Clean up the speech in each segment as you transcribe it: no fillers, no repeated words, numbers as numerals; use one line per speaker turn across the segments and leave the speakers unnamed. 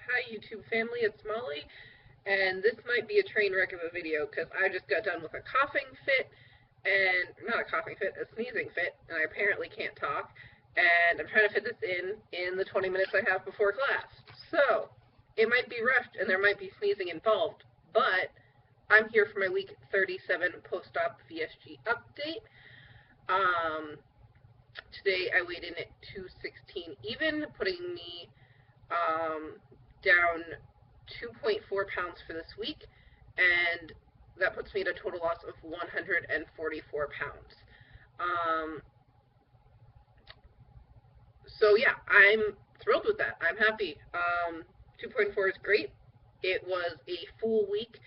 Hi YouTube family, it's Molly, and this might be a train wreck of a video because I just got done with a coughing fit, and not a coughing fit, a sneezing fit, and I apparently can't talk, and I'm trying to fit this in the 20 minutes I have before class. So, it might be rushed and there might be sneezing involved, but I'm here for my week 37 post-op VSG update. Um, Today I weighed in at 216 even, putting me down 2.4 pounds for this week, and that puts me at a total loss of 144 pounds. Um, so yeah, I'm thrilled with that. I'm happy. 2.4 is great. It was a full week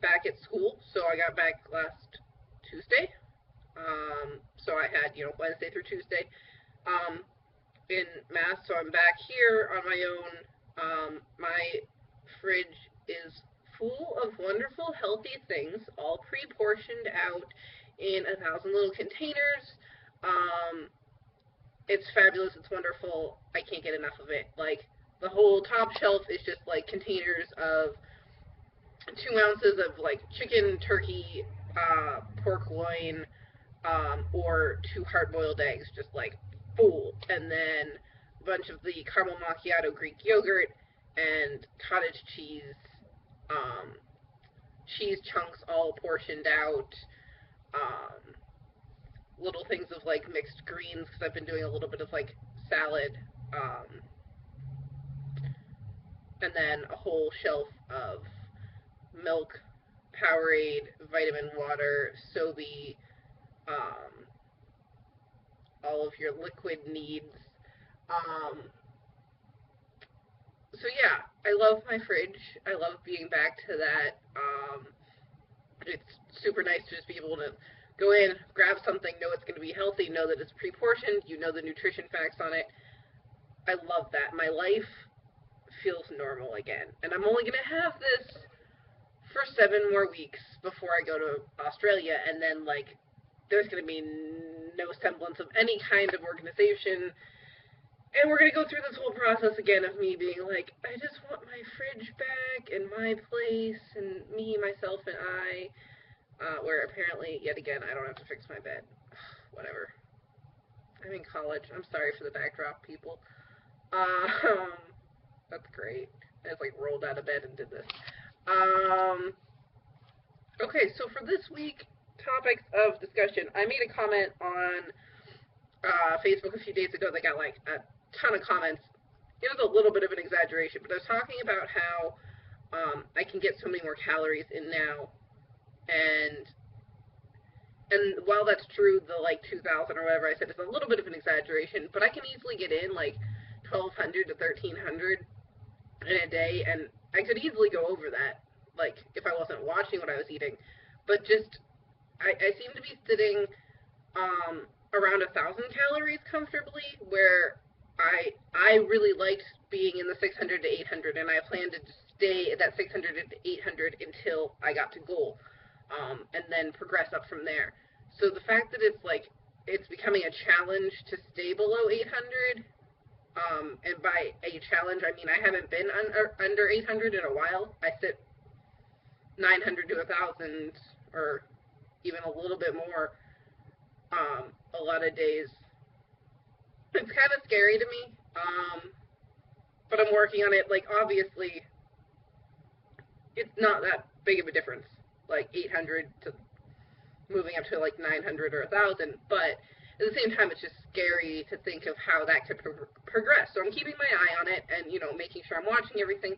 back at school, so I got back last Tuesday. So I had, Wednesday through Tuesday in math, so I'm back here on my own. My fridge is full of wonderful, healthy things, all pre-portioned out in 1,000 little containers. Um, it's fabulous. It's wonderful. I can't get enough of it. Like, the whole top shelf is just, like, containers of 2 ounces of, like, chicken, turkey, pork loin, or 2 hard-boiled eggs, just, like, full. And then a bunch of the caramel macchiato Greek yogurt and cottage cheese, um, cheese chunks all portioned out, um, little things of, like, mixed greens, because I've been doing a little bit of, like, salad, and then a whole shelf of milk, Powerade, vitamin water, Sobe, um, all of your liquid needs. Um, so yeah, I love my fridge. I love being back to that. It's super nice to just be able to go in, grab something, know it's going to be healthy, know that it's pre-portioned, you know the nutrition facts on it. I love that. My life feels normal again. And I'm only going to have this for 7 more weeks before I go to Australia, and then, like, there's going to be no semblance of any kind of organization, and we're going to go through this whole process again of me being like, I just want my fridge back and my place and me, myself, and I, where apparently, yet again, I don't have to fix my bed. Whatever. I'm in college. I'm sorry for the backdrop, people. Um, that's great. I just, like, rolled out of bed and did this. Okay, so for this week, topics of discussion, I made a comment on Facebook a few days ago that got, like, a ton of comments. It was a little bit of an exaggeration, but I was talking about how I can get so many more calories in now, and while that's true, the, like, 2,000 or whatever I said is a little bit of an exaggeration, but I can easily get in, like, 1,200 to 1,300 in a day, and I could easily go over that, like, if I wasn't watching what I was eating. But just, I seem to be sitting around 1,000 calories comfortably, where I really liked being in the 600 to 800, and I planned to stay at that 600 to 800 until I got to goal, and then progress up from there. So the fact that it's, like, it's becoming a challenge to stay below 800, and by a challenge, I mean I haven't been under 800 in a while. I sit 900 to 1,000, or even a little bit more, a lot of days. It's kind of scary to me, but I'm working on it. Like, obviously, it's not that big of a difference, like 800 to moving up to, like, 900 or 1,000, but at the same time, it's just scary to think of how that could progress. So I'm keeping my eye on it and, making sure I'm watching everything.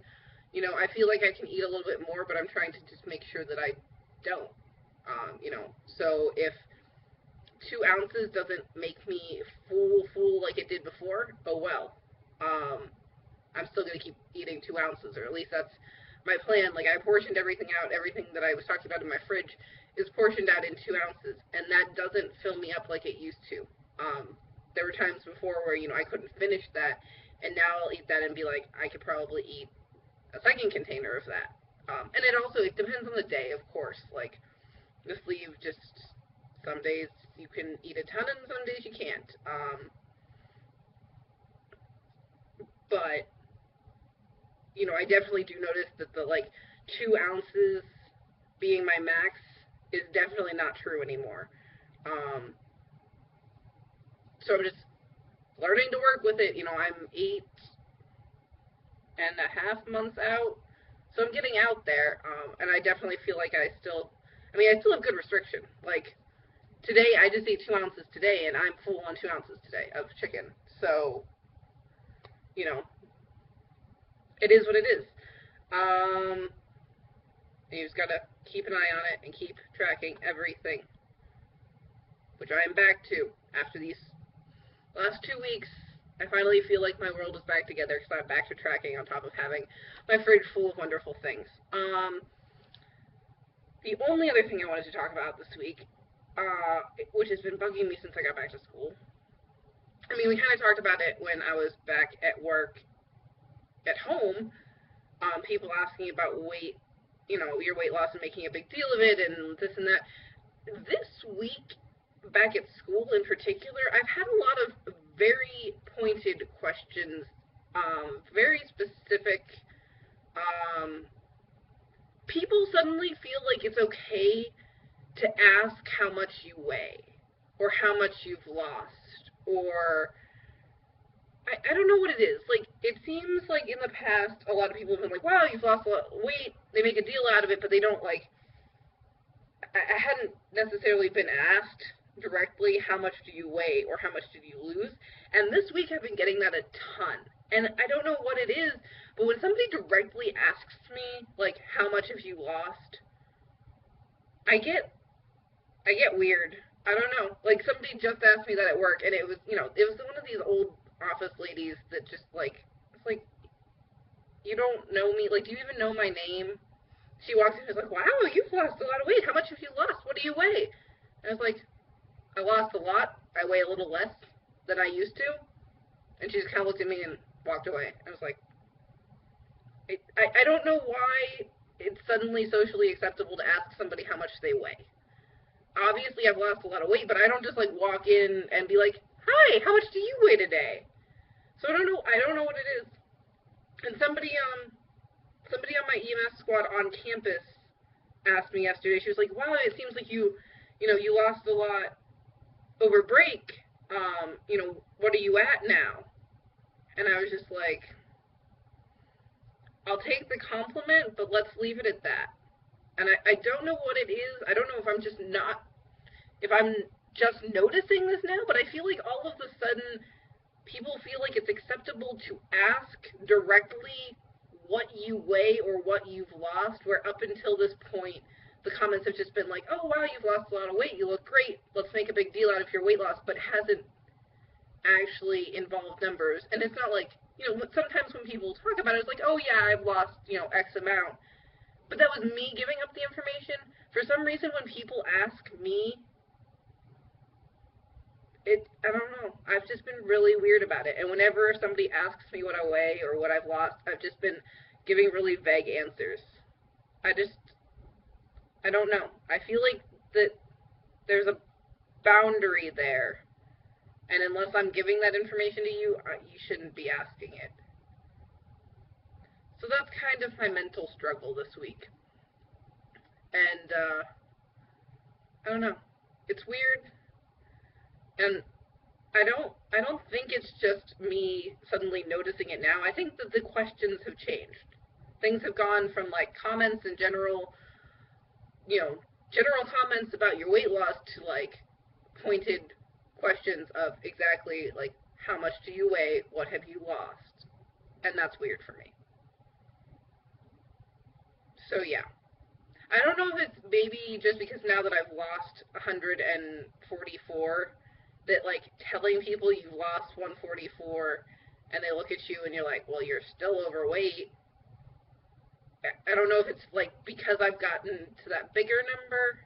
I feel like I can eat a little bit more, but I'm trying to just make sure that I don't. So if 2 ounces doesn't make me full like it did before, oh well. I'm still going to keep eating 2 ounces, or at least that's my plan. Like, I portioned everything out. Everything that I was talking about in my fridge is portioned out in 2 ounces, and that doesn't fill me up like it used to. There were times before where, I couldn't finish that, and now I'll eat that and be like, I could probably eat a second container of that. And it depends on the day, of course. Like, the sleeve, just some days you can eat a ton and some days you can't. But you know, I definitely do notice that the, like, 2 ounces being my max is definitely not true anymore. Um, so I'm just learning to work with it. You know, I'm 8.5 months out, so I'm getting out there, and I definitely feel like I still have good restriction. Like, today, I just ate 2 ounces today, and I'm full on 2 ounces today of chicken. So, you know, it is what it is. Um, you just gotta keep an eye on it and keep tracking everything, which I am back to after these last 2 weeks. I finally feel like my world is back together because I'm back to tracking on top of having my fridge full of wonderful things. The only other thing I wanted to talk about this week, which has been bugging me since I got back to school. I mean, we kind of talked about it when I was back at work at home. People asking about weight, you know, your weight loss and making a big deal of it and this and that. This week, back at school in particular, I've had a lot of very pointed questions, very specific. People suddenly feel like it's okay to ask how much you weigh, or how much you've lost, or I don't know what it is. Like, it seems like in the past, a lot of people have been like, wow, you've lost a lot of weight. They make a deal out of it, but they don't, like, I hadn't necessarily been asked directly how much do you weigh or how much did you lose. And this week I've been getting that a ton. And I don't know what it is, but when somebody directly asks me, like, how much have you lost, I get weird. I don't know. Like, somebody just asked me that at work, and it was, you know, it was one of these old office ladies that just, like, it's like, you don't know me. Like, do you even know my name? She walks in and is like, wow, you've lost a lot of weight. How much have you lost? What do you weigh? And I was like, I lost a lot. I weigh a little less than I used to. And she just kind of looked at me and walked away. I was like, I don't know why it's suddenly socially acceptable to ask somebody how much they weigh. Obviously, I've lost a lot of weight, but I don't just, like, walk in and be like, hi, how much do you weigh today? So I don't know what it is. And somebody on my EMS squad on campus asked me yesterday. She was like, wow, it seems like you lost a lot over break. What are you at now? And I was just like, I'll take the compliment, but let's leave it at that. And I don't know what it is. I don't know if I'm just noticing this now, but I feel like all of a sudden people feel like it's acceptable to ask directly what you weigh or what you've lost, where up until this point, the comments have just been like, oh, wow, you've lost a lot of weight, you look great, let's make a big deal out of your weight loss, but hasn't actually involved numbers. And it's not like, sometimes when people talk about it, it's like, oh, yeah, I've lost, X amount. But that was me giving up the information. For some reason, when people ask me, I don't know. I've just been really weird about it. And whenever somebody asks me what I weigh or what I've lost, I've just been giving really vague answers. I don't know. I feel like that there's a boundary there. And unless I'm giving that information to you, you shouldn't be asking it. So that's kind of my mental struggle this week. And, I don't know. It's weird. And I don't think it's just me suddenly noticing it now. I think that the questions have changed. Things have gone from, like, comments in general, general comments about your weight loss to, like, pointed questions of exactly, like, how much do you weigh, what have you lost? And that's weird for me. So, yeah. I don't know if it's maybe just because now that I've lost 144, that, like, telling people you've lost 144 and they look at you and you're like, well, you're still overweight. I don't know if it's, like, because I've gotten to that bigger number.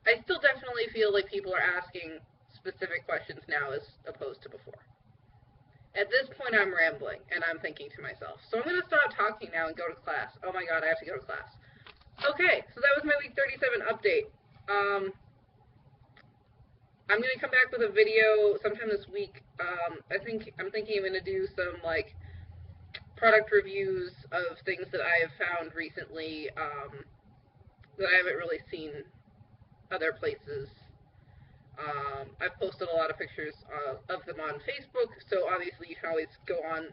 I still definitely feel like people are asking specific questions now as opposed to before. At this point, I'm rambling, and I'm thinking to myself, so I'm going to stop talking now and go to class. Oh my god, I have to go to class. Okay, so that was my week 37 update. I'm going to come back with a video sometime this week. I'm thinking I'm going to do some, like, product reviews of things that I have found recently that I haven't really seen other places. I've posted a lot of pictures of them on Facebook, so obviously you can always go on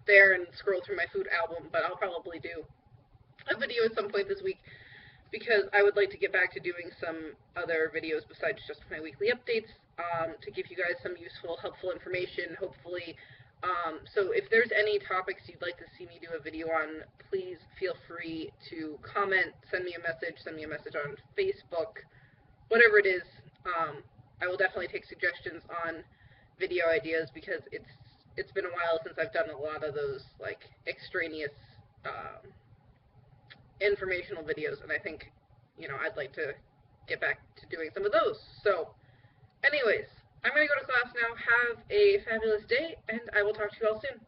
there and scroll through my food album, but I'll probably do a video at some point this week because I would like to get back to doing some other videos besides just my weekly updates to give you guys some useful, helpful information, hopefully. So if there's any topics you'd like to see me do a video on, please feel free to comment, send me a message on Facebook, whatever it is. I will definitely take suggestions on video ideas because it's been a while since I've done a lot of those like extraneous informational videos, and I think, you know, I'd like to get back to doing some of those. So anyways, I'm going to go to class now. Have a fabulous day, and I will talk to you all soon.